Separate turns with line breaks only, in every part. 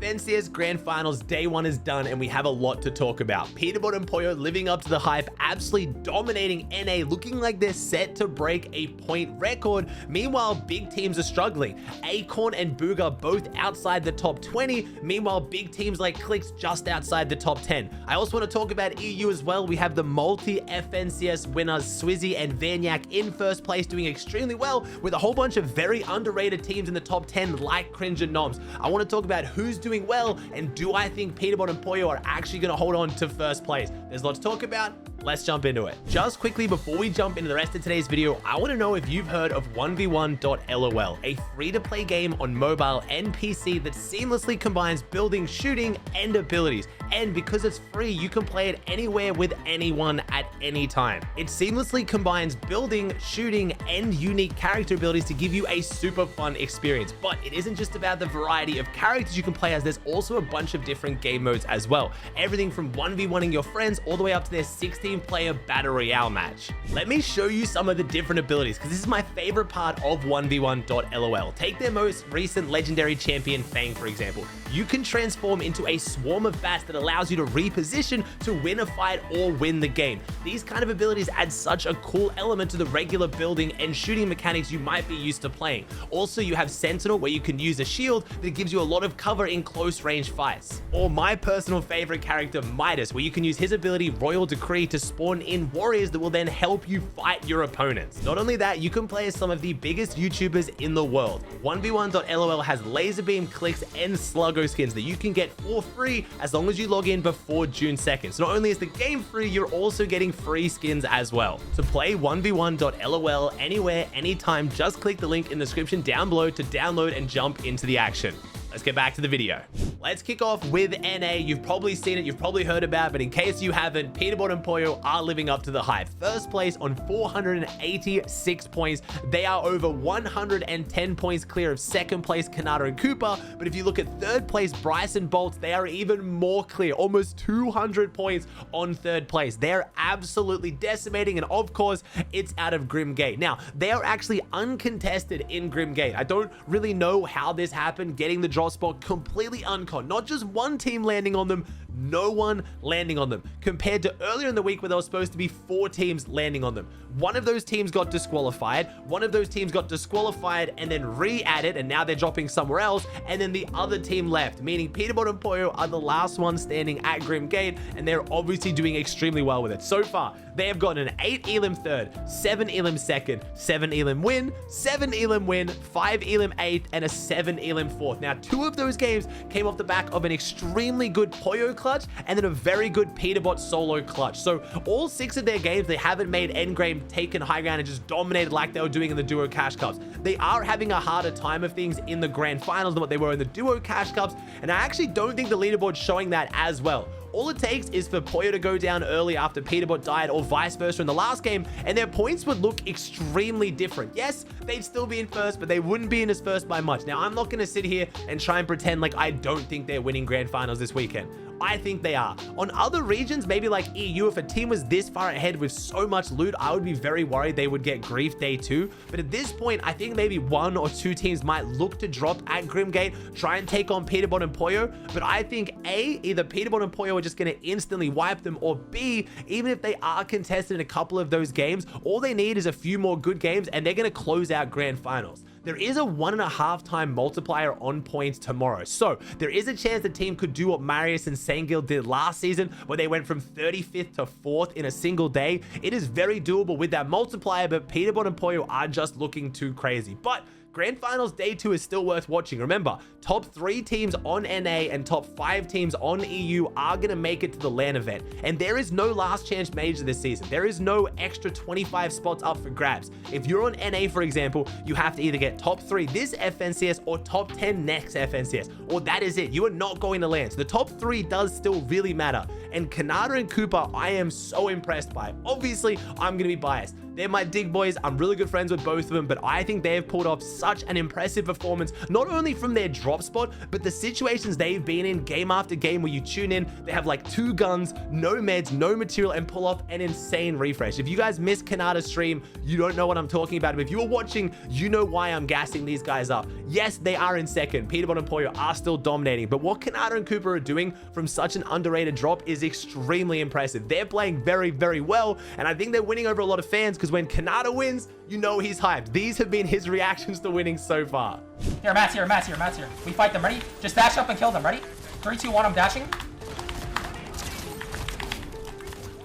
FNCS Grand Finals Day 1 is done and we have a lot to talk about. Peanut and Pollo living up to the hype, absolutely dominating NA, looking like they're set to break a point record. Meanwhile, big teams are struggling. Acorn and Booga both outside the top 20. Meanwhile, big teams like Clicks just outside the top 10. I also want to talk about EU as well. We have the multi-FNCS winners, Swizzy and Vanyak in first place, doing extremely well with a whole bunch of very underrated teams in the top 10 like Cringe and Noms. I want to talk about who's doing well and do I think Peanut and Pollo are actually going to hold on to first place. There's a lot to talk about. Let's jump into it. Just quickly before we jump into the rest of today's video, I want to know if you've heard of 1v1.lol, a free-to-play game on mobile and PC that seamlessly combines building, shooting, and abilities. And because it's free, you can play it anywhere with anyone at any time. It seamlessly combines building, shooting, and unique character abilities to give you a super fun experience. But it isn't just about the variety of characters you can play as, there's also a bunch of different game modes as well. Everything from 1v1ing your friends all the way up to their 16-player battle royale match. Let me show you some of the different abilities, because this is my favorite part of 1v1.lol. Take their most recent legendary champion, Fang, for example. You can transform into a swarm of bats that allows you to reposition to win a fight or win the game. These kind of abilities add such a cool element to the regular building and shooting mechanics you might be used to playing. Also, you have Sentinel, where you can use a shield that gives you a lot of cover in close range fights. Or my personal favorite character, Midas, where you can use his ability Royal Decree to spawn in warriors that will then help you fight your opponents. Not only that, you can play as some of the biggest YouTubers in the world. 1v1.lol has laser beam, clicks, and sluggo skins that you can get for free as long as you log in before June 2nd. So not only is the game free, you're also getting free skins as well. To play 1v1.lol anywhere, anytime, just click the link in the description down below to download and jump into the action. Let's get back to the video. Let's kick off with NA. You've probably seen it, you've probably heard about it, but in case you haven't, Peanut and Pollo are living up to the hype. First place on 486 points. They are over 110 points clear of second place, Kanata and Cooper. But if you look at third place, Bryce and Bolt, they are even more clear, almost 200 points on third place. They're absolutely decimating, and of course, it's out of Grim Gate. Now, they are actually uncontested in Grim Gate. I don't really know how this happened, getting the draw spot completely uncon. Not just one team landing on them, no one landing on them, compared to earlier in the week where there was supposed to be 4 teams landing on them. One of those teams got disqualified, one of those teams got disqualified and then re-added, and now they're dropping somewhere else, and then the other team left, meaning Peanut and Pollo are the last one standing at Grim Gate, and they're obviously doing extremely well with it. So far, they have gotten an 8 elim third, 7 elim second, 7 elim win, 7 elim win, 5 elim 8th, and a 7 elim 4th. Now, 2 of those games came off the back of an extremely good Pollo clutch and then a very good Peterbot solo clutch. So all 6 of their games, they haven't made endgame, taken high ground, and just dominated like they were doing in the duo cash cups. They are having a harder time of things in the grand finals than what they were in the duo cash cups, and I actually don't think the leaderboard's showing that as well. All it takes is for Pollo to go down early after Peterbot died, or vice versa in the last game, and their points would look extremely different. Yes, they'd still be in first, but they wouldn't be in as first by much. Now, I'm not going to sit here and try and pretend like I don't think they're winning grand finals this weekend. I think they are. On other regions, maybe like EU, if a team was this far ahead with so much loot, I would be very worried they would get grief day 2. But at this point, I think maybe 1 or 2 teams might look to drop at Grimgate, try and take on Peterbot and Pollo. But I think A, either Peterbot and Pollo are just going to instantly wipe them, or B, even if they are contested in a couple of those games, all they need is a few more good games and they're going to close out grand finals. There is a 1.5 time multiplier on points tomorrow. So there is a chance the team could do what Marius and Sangil did last season, where they went from 35th to 4th in a single day. It is very doable with that multiplier, but Peterbot and Pollo are just looking too crazy. But Grand Finals Day 2 is still worth watching. Remember, top 3 teams on NA and top 5 teams on EU are going to make it to the LAN event. And there is no last chance major this season. There is no extra 25 spots up for grabs. If you're on NA, for example, you have to either get top 3 this FNCS or top 10 next FNCS. Or that is it. You are not going to LAN. So the top 3 does still really matter. And Kanata and Cooper, I am so impressed by. Obviously, I'm going to be biased. They're my dig boys. I'm really good friends with both of them, but I think they have pulled off such an impressive performance, not only from their drop spot, but the situations they've been in game after game where you tune in, they have like 2 guns, no meds, no material, and pull off an insane refresh. If you guys missed Kanata's stream, you don't know what I'm talking about. But if you were watching, you know why I'm gassing these guys up. Yes, they are in second. Peterbot and Poyo are still dominating, but what Kanata and Cooper are doing from such an underrated drop is extremely impressive. They're playing very, very well, and I think they're winning over a lot of fans because when Kanata wins, you know he's hyped. These have been his reactions to winning so far.
Here, Matt's here, Matt's here, Matt's here. We fight them, ready? Just dash up and kill them, ready? 3, 2, 1, I'm dashing.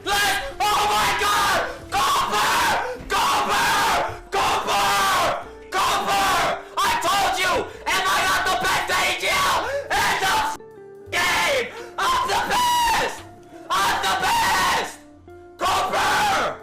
Oh my god! Cooper! Cooper! Cooper! Cooper! I told you! Am I not the best AGL in the game? I'm the best! I'm the best! Cooper!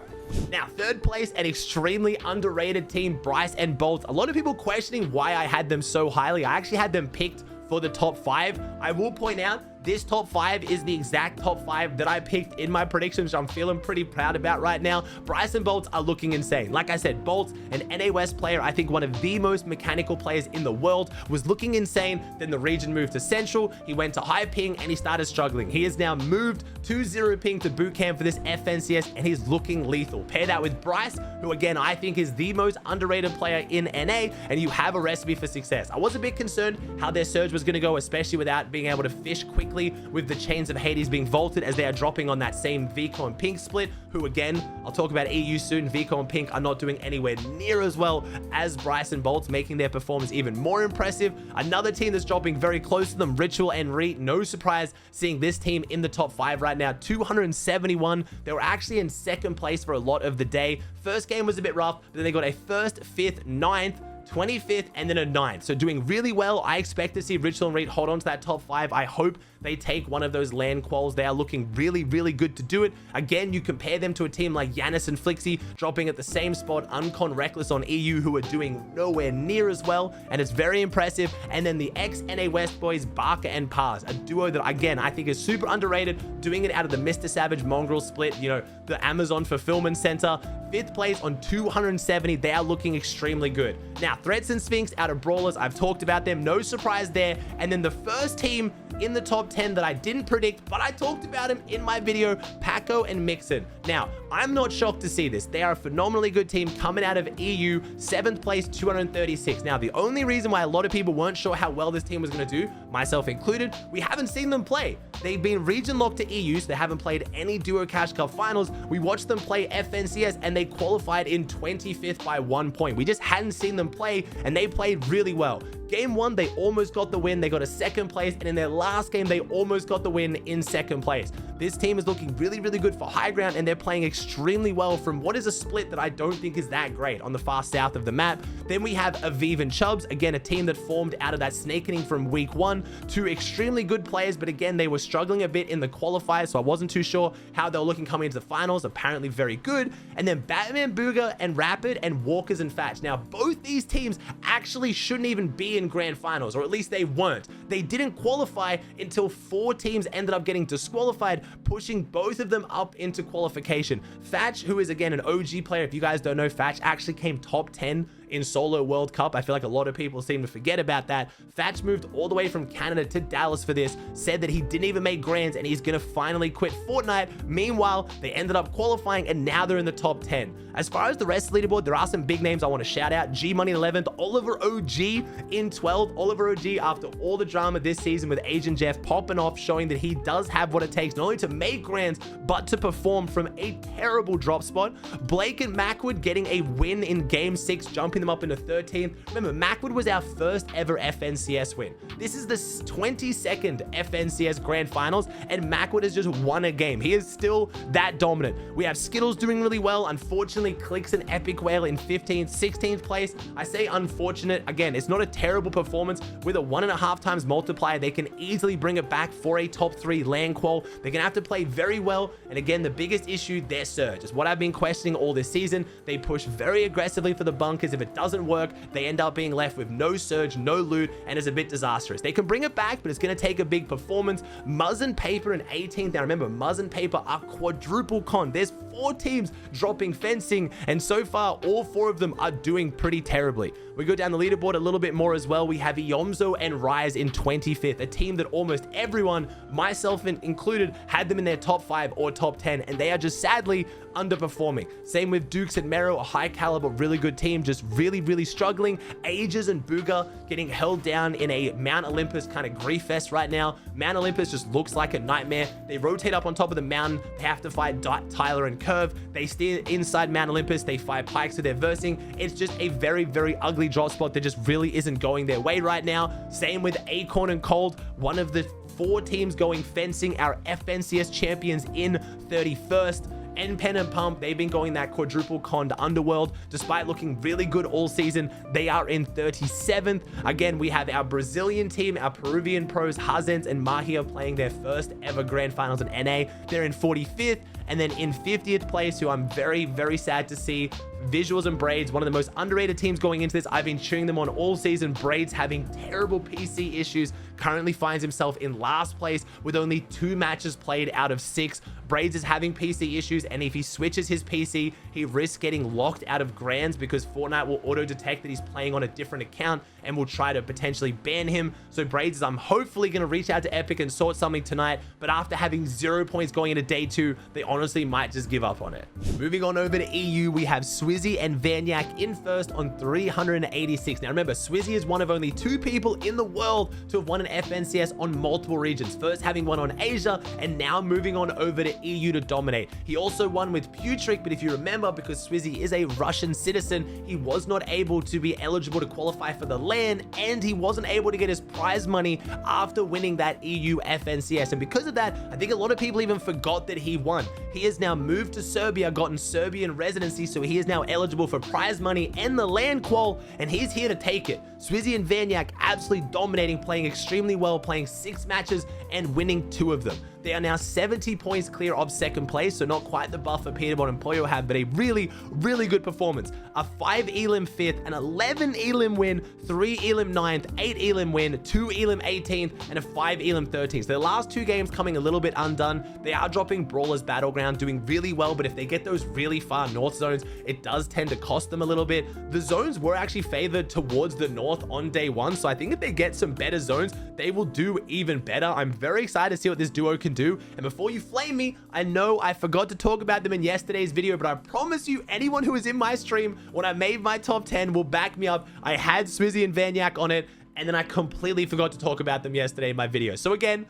Now, third place, an extremely underrated team, Bryce and Bolt. A lot of people questioning why I had them so highly. I actually had them picked for the top 5. I will point out, this top 5 is the exact top 5 that I picked in my predictions, which I'm feeling pretty proud about right now. Bryce and Bolt are looking insane. Like I said, Bolt, an NA West player, I think one of the most mechanical players in the world, was looking insane. Then the region moved to Central. He went to high ping and he started struggling. He has now moved to 0 ping to boot camp for this FNCS, and he's looking lethal. Pair that with Bryce, who again, I think is the most underrated player in NA, and you have a recipe for success. I was a bit concerned how their surge was going to go, especially without being able to fish quickly with the chains of Hades being vaulted, as they are dropping on that same Vico and Pink split, who again, I'll talk about EU soon. Vico and Pink are not doing anywhere near as well as Bryce and Bolt, making their performance even more impressive. Another team that's dropping very close to them, Ritual and Re. No surprise seeing this team in the top 5 right now, 271. They were actually in second place for a lot of the day. First game was a bit rough, but then they got a 1st, 5th, 9th, 25th, and then a 9th. So doing really well. I expect to see Ritual and Reed hold on to that top 5. I hope they take one of those land quals. They are looking really, really good to do it. Again, you compare them to a team like Yanis and Flixie dropping at the same spot, Uncon Reckless on EU, who are doing nowhere near as well, and it's very impressive. And then the ex-NA West boys, Barker and Pars, a duo that, again, I think is super underrated, doing it out of the Mr. Savage Mongrel split, you know, the Amazon Fulfillment Center. 5th place on 270. They are looking extremely good. Now, Threats and Sphinx out of Brawlers, I've talked about them. No surprise there. And then the first team in the top 10 that I didn't predict, but I talked about him in my video, Paco and Mixon. Now, I'm not shocked to see this. They are a phenomenally good team coming out of EU, 7th place, 236. Now, the only reason why a lot of people weren't sure how well this team was going to do, myself included, we haven't seen them play. They've been region locked to EU, so they haven't played any Duo Cash Cup finals. We watched them play FNCS, and they qualified in 25th by 1 point. We just hadn't seen them play, and they played really well. Game 1, they almost got the win. They got a 2nd place, and in their last game, they almost got the win in 2nd place. This team is looking really, really good for high ground, and they're playing extremely well from what is a split that I don't think is that great on the far south of the map. Then we have Aviv and Chubbs, again, a team that formed out of that snake inning from week 1. 2 extremely good players, but again, they were struggling a bit in the qualifiers, so I wasn't too sure how they were looking coming into the finals. Apparently very good. And then Batman, Booger, and Rapid, and Walkers and Fatch. Now, both these teams actually shouldn't even be in grand finals, or at least they weren't. They didn't qualify until 4 teams ended up getting disqualified, pushing both of them up into qualification. Fatch, who is again an OG player, if you guys don't know, Fatch actually came top 10 in Solo World Cup. I feel like a lot of people seem to forget about that. Fatch moved all the way from Canada to Dallas for this, said that he didn't even make grands, and he's gonna finally quit Fortnite. Meanwhile, they ended up qualifying, and now they're in the top 10. As far as the rest of the leaderboard, there are some big names I want to shout out. G Money in 11th, Oliver OG in 12th. Oliver OG, after all the drama this season with Agent Jeff popping off, showing that he does have what it takes not only to make grands, but to perform from a terrible drop spot. Blake and Macwood getting a win in Game 6, jumping them up into 13th. Remember, Macwood was our first ever FNCS win. This is the 22nd FNCS Grand Finals, and Macwood has just won a game. He is still that dominant. We have Skittles doing really well. Unfortunately, Clicks and Epic Whale in 15th, 16th place. I say unfortunate. Again, it's not a terrible performance. With a 1.5 times multiplier, they can easily bring it back for a top 3 land qual. They're gonna have to play very well. And again, the biggest issue, their surge, is what I've been questioning all this season. They push very aggressively for the bunkers. If it doesn't work, they end up being left with no surge, no loot, and it's a bit disastrous. They can bring it back, but it's going to take a big performance. Muzz and Paper in 18th. Now remember, Muzz and Paper are quadruple con. There's 4 teams dropping fencing, and so far all 4 of them are doing pretty terribly. We go down the leaderboard a little bit more as well. We have Yomzo and Rise in 25th, a team that almost everyone, myself included, had them in their top 5 or top 10, and they are just sadly underperforming. Same with Dukes and Mero, a high caliber, really good team, just really struggling. Aegis and Booga getting held down in a Mount Olympus kind of grief fest right now. Mount Olympus just looks like a nightmare. They rotate up on top of the mountain. They have to fight Tyler and Curve. They stay inside Mount Olympus. They fight Pikes with their versing. It's just a very ugly drop spot that just really isn't going their way right now. Same with Acorn and Cold, one of the 4 teams going fencing, our FNCS champions in 31st. Pen and Pump, they've been going that quadruple con Underworld. Despite looking really good all season, they are in 37th. Again, we have our Brazilian team, our Peruvian pros, Hazens and Mahia, playing their first ever grand finals in NA. They're in 45th. And then in 50th place, who I'm very sad to see, Visuals and Braids, one of the most underrated teams going into this. I've been cheering them on all season. Braids having terrible PC issues, currently finds himself in last place with only 2 matches played out of 6. Braids is having PC issues, and if he switches his PC, he risks getting locked out of Grands because Fortnite will auto detect that he's playing on a different account and will try to potentially ban him. So Braids, I'm hopefully going to reach out to Epic and sort something tonight, but after having 0 points going into day 2, they honestly might just give up on it. Moving on over to EU, we have Swizzy and Vanyak in first on 386. Now remember, Swizzy is one of only 2 people in the world to have won an FNCS on multiple regions, first having won on Asia and now moving on over to EU to dominate. He also won with Putrick, but if you remember, because Swizzy is a Russian citizen, he was not able to be eligible to qualify for the LAN, and he wasn't able to get his prize money after winning that EU FNCS. And because of that, I think a lot of people even forgot that he won. He has now moved to Serbia, gotten Serbian residency, so he is now eligible for prize money and the LAN qual, and he's here to take it. Swizzy and Vanyak absolutely dominating, playing extremely well, playing 6 matches and winning 2 of them. They are now 70 points clear of second place, so not quite the buffer Peterbot and Poyo have, but a really good performance. A 5 Elim 5th, an 11 Elim win, 3 Elim 9th, 8 Elim win, 2 Elim 18th, and a 5 Elim 13th. So the last 2 games coming a little bit undone. They are dropping Brawlers Battleground, doing really well, but if they get those really far north zones, it does tend to cost them a little bit. The zones were actually favored towards the north on day 1, so I think if they get some better zones, they will do even better. I'm very excited to see what this duo can do. And before you flame me, I know I forgot to talk about them in yesterday's video, but I promise you, anyone who was in my stream when I made my top 10 will back me up. I had Swizzy and Vanyak on it, and then I completely forgot to talk about them yesterday in my video. So again,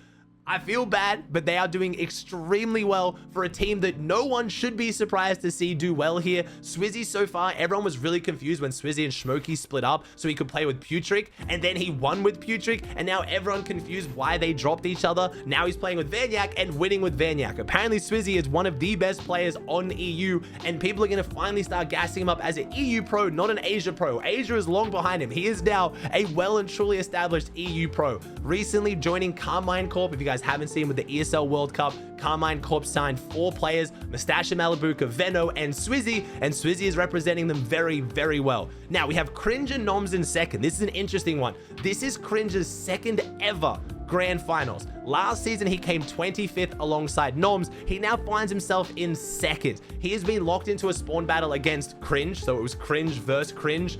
I feel bad, but they are doing extremely well for a team that no one should be surprised to see do well here. Swizzy so far, everyone was really confused when Swizzy and Smokey split up so he could play with Putrick, and then he won with Putrick, and now everyone confused why they dropped each other. Now he's playing with Vanyak and winning with Vanyak. Apparently Swizzy is one of the best players on EU, and people are going to finally start gassing him up as an EU pro, not an Asia pro. Asia is long behind him. He is now a well and truly established EU pro. Recently joining Carmine Corp, if you guys haven't seen with the ESL World Cup, Carmine Corp signed 4 players, Mustache Malibuka, Veno, and Swizzy is representing them very well. Now we have Cringe and Noms in second. This is an interesting one. This is Cringe's second ever grand finals. Last season, he came 25th alongside Noms. He now finds himself in second. He has been locked into a spawn battle against Cringe, so it was Cringe versus Cringe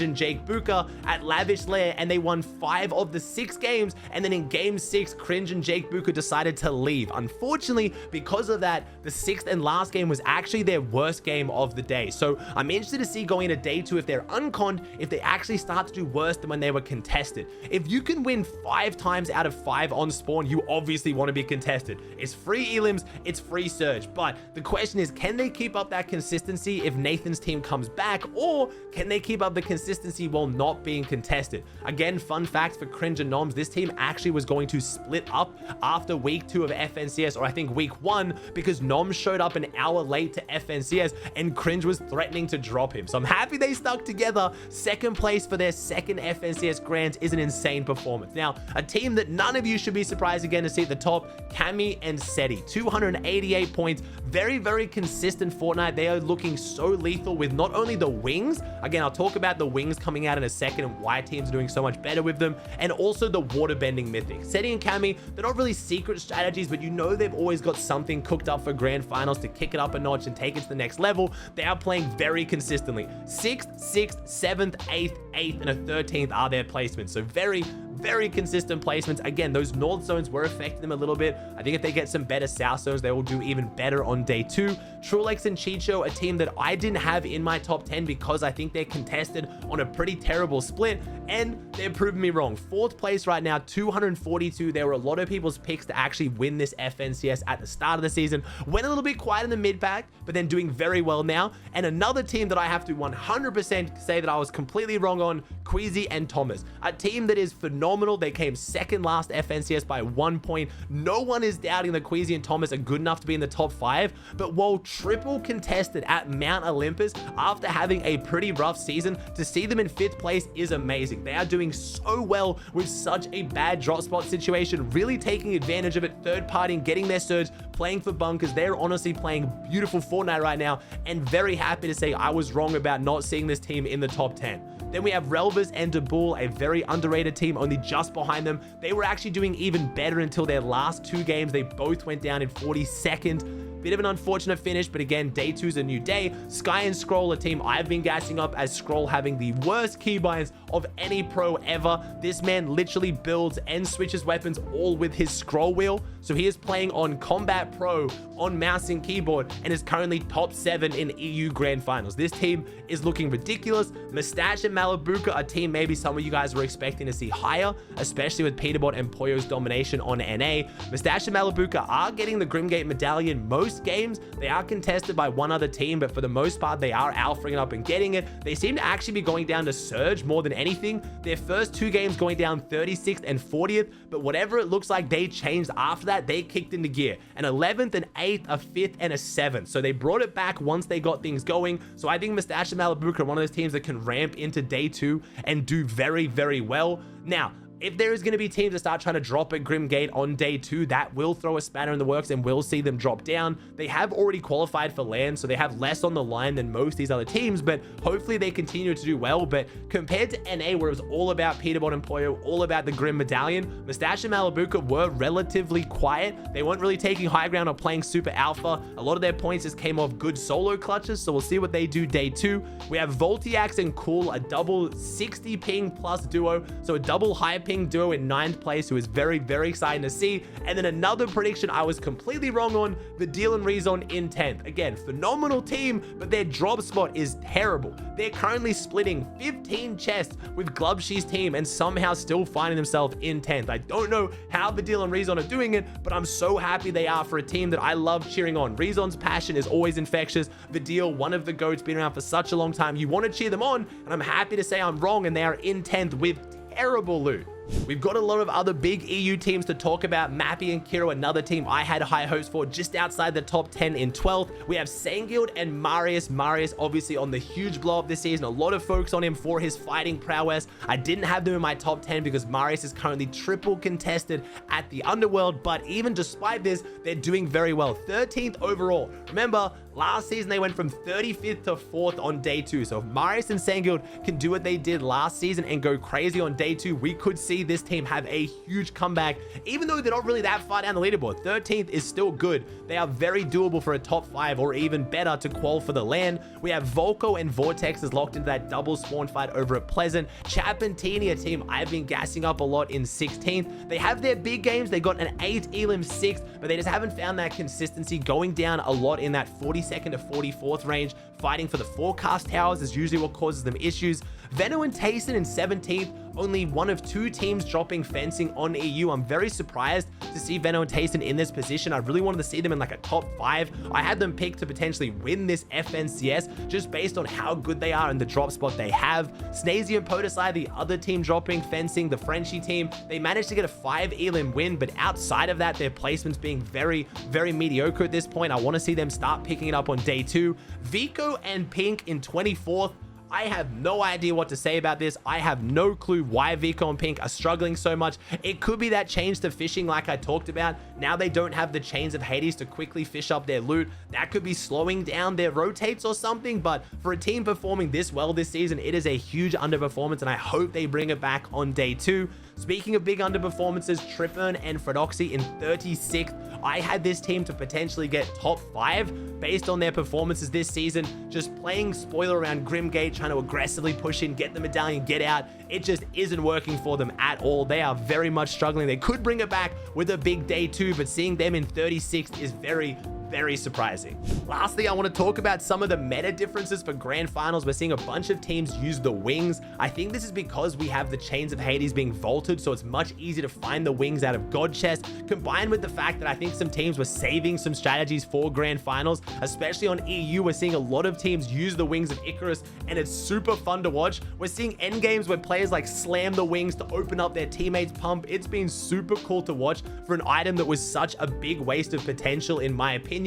and Jake Buka at Lavish Lair, and they won 5 of the 6 games, and then in game 6, Cringe and Jake Buka decided to leave. Unfortunately, because of that, the 6th and last game was actually their worst game of the day. So I'm interested to see going into day 2 if they're unconned, if they actually start to do worse than when they were contested. If you can win 5 times out of 5 on spawn, you obviously want to be contested. It's free elims, it's free surge, but the question is, can they keep up that consistency if Nathan's team comes back, or can they keep up the consistency while not being contested? Again, fun fact for Cringe and Noms, this team actually was going to split up after week 2 of FNCS, or I think week 1, because Noms showed up an hour late to FNCS and Cringe was threatening to drop him. So I'm happy they stuck together. Second place for their second FNCS Grands is an insane performance. Now, a team that none of you should be surprised again to see at the top, Cammy and Seti, 288 points. Very consistent Fortnite. They are looking so lethal with not only the wings, again, I'll talk about about the wings coming out in a second and why teams are doing so much better with them, and also the waterbending mythic. Setting and Cammy, they're not really secret strategies, but you know they've always got something cooked up for grand finals to kick it up a notch and take it to the next level. They are playing very consistently. 6th, 6th, 7th, 8th, 8th, and a 13th are their placements. So very consistent placements. Again, those north zones were affecting them a little bit. I think if they get some better south zones, they will do even better on day 2. Trulex and Chicho, a team that I didn't have in my top 10 because I think they're contested on a pretty terrible split, and they're proving me wrong. 4th place right now, 242. There were a lot of people's picks to actually win this FNCS at the start of the season. Went a little bit quiet in the mid pack, but then doing very well now. And another team that I have to 100% say that I was completely wrong on, Queasy and Thomas. A team that is phenomenal. They came second last FNCS by 1 point. No one is doubting that Queasy and Thomas are good enough to be in the top 5, but while triple contested at Mount Olympus after having a pretty rough season, to see them in 5th place is amazing. They are doing so well with such a bad drop spot situation, really taking advantage of it, third partying, getting their surge, playing for bunkers. They're honestly playing beautiful Fortnite right now, and very happy to say I was wrong about not seeing this team in the top 10. Then we have Relvas and DeBool, a very underrated team, only just behind them. They were actually doing even better until their last 2 games. They both went down in 42nd. Bit of an unfortunate finish, but again, day 2 is a new day. Sky and Scroll, a team I've been gassing up, as Scroll having the worst keybinds of any pro ever. This man literally builds and switches weapons all with his scroll wheel. So he is playing on Combat Pro on mouse and keyboard and is currently top 7 in EU Grand Finals. This team is looking ridiculous. Mustache and Malabuka, a team maybe some of you guys were expecting to see higher, especially with Peterbot and Poyo's domination on NA. Mustache and Malabuka are getting the Grimgate medallion most games. They are contested by one other team, but for the most part, they are alphaing it up and getting it. They seem to actually be going down to Surge more than anything. Their first 2 games going down 36th and 40th, but whatever it looks like they changed after that, they kicked into gear. An 11th, an 8th, a 5th, and a 7th. So they brought it back once they got things going. So I think Mustache and Malabuka are one of those teams that can ramp into day 2 and do very well. Now, if there is going to be teams that start trying to drop at Grimgate on day 2, that will throw a spanner in the works and we'll see them drop down. They have already qualified for LAN, so they have less on the line than most of these other teams, but hopefully they continue to do well. But compared to NA, where it was all about Peterbot and Poyo, all about the Grim Medallion, Mustache and Malabuka were relatively quiet. They weren't really taking high ground or playing super alpha. A lot of their points just came off good solo clutches, so we'll see what they do day 2. We have Voltiax and Cool, a double 60 ping plus duo, so a double high ping duo in 9th place, who is very exciting to see. And then another prediction I was completely wrong on, the Deal and Rezon in 10th. Again, phenomenal team, but their drop spot is terrible. They're currently splitting 15 chests with Glubshe's team and somehow still finding themselves in 10th. I don't know how the Deal and Rezon are doing it, but I'm so happy they are for a team that I love cheering on. Rezon's passion is always infectious. The Deal, one of the GOATs, been around for such a long time. You want to cheer them on, and I'm happy to say I'm wrong, and they are in 10th with terrible loot. We've got a lot of other big EU teams to talk about. Mappy and Kiro, another team I had high hopes for, just outside the top 10 in 12th. We have Sanguild and Marius. Marius obviously on the huge blow up this season. A lot of focus on him for his fighting prowess. I didn't have them in my top 10 because Marius is currently triple contested at the Underworld, but even despite this, they're doing very well. 13th overall. Remember, last season they went from 35th to 4th on day 2. So if Marius and Sanguild can do what they did last season and go crazy on day 2, we could see this team have a huge comeback. Even though they're not really that far down the leaderboard, 13th is still good. They are very doable for a top 5 or even better to qual for the LAN. We have Volko and Vortex is locked into that double spawn fight over at Pleasant. Chap and Teeny, a team I've been gassing up a lot, in 16th. They have their big games. They got an 8 elim 6th, but they just haven't found that consistency, going down a lot in that 42nd to 44th range. Fighting for the forecast towers is usually what causes them issues. Venno and Tayson in 17th, only one of 2 teams dropping fencing on EU. I'm very surprised to see Venno and Tayson in this position. I really wanted to see them in like a top 5. I had them picked to potentially win this FNCS just based on how good they are and the drop spot they have. Snazy and Podesai, the other team dropping fencing, the Frenchie team, they managed to get a 5 elim win, but outside of that, their placements being very mediocre at this point. I want to see them start picking it up on day 2. Vico and Pink in 24th. I have no idea what to say about this. I have no clue why Vico and Pink are struggling so much. It could be that change to fishing like I talked about. Now they don't have the chains of Hades to quickly fish up their loot. That could be slowing down their rotates or something, but for a team performing this well this season, it is a huge underperformance, and I hope they bring it back on day 2. Speaking of big underperformances, Tripern and Fredoxy in 36th. I had this team to potentially get top 5 based on their performances this season. Just playing spoiler around Grimgate, trying to aggressively push in, get the medallion, get out. It just isn't working for them at all. They are very much struggling. They could bring it back with a big day 2, but seeing them in 36th is very surprising. Lastly, I want to talk about some of the meta differences for grand finals. We're seeing a bunch of teams use the wings. I think this is because we have the chains of Hades being vaulted, so it's much easier to find the wings out of God chest, combined with the fact that I think some teams were saving some strategies for grand finals, especially on EU. We're seeing a lot of teams use the wings of Icarus, and it's super fun to watch. We're seeing end games where players like slam the wings to open up their teammates' pump. It's been super cool to watch for an item that was such a big waste of potential in my opinion.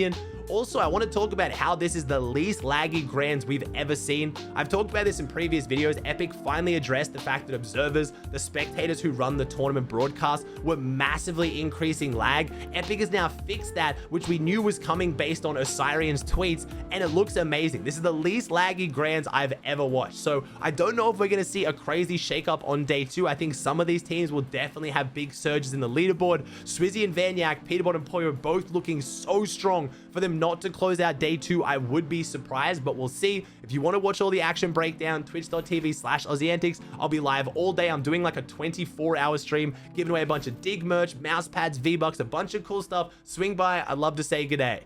Also, I want to talk about how this is the least laggy grands we've ever seen. I've talked about this in previous videos. Epic finally addressed the fact that observers, the spectators who run the tournament broadcast, were massively increasing lag. Epic has now fixed that, which we knew was coming based on Osirian's tweets, and it looks amazing. This is the least laggy grands I've ever watched. So I don't know if we're going to see a crazy shakeup on day 2. I think some of these teams will definitely have big surges in the leaderboard. Swizzy and Vanyak, Peterbot and Poyo both looking so strong. For them not to close out day 2, I would be surprised, but we'll see. If you want to watch all the action breakdown, twitch.tv/Aussie Antics. I'll be live all day. I'm doing like a 24-hour stream, giving away a bunch of dig merch, mouse pads, V-Bucks, a bunch of cool stuff. Swing by. I'd love to say good day.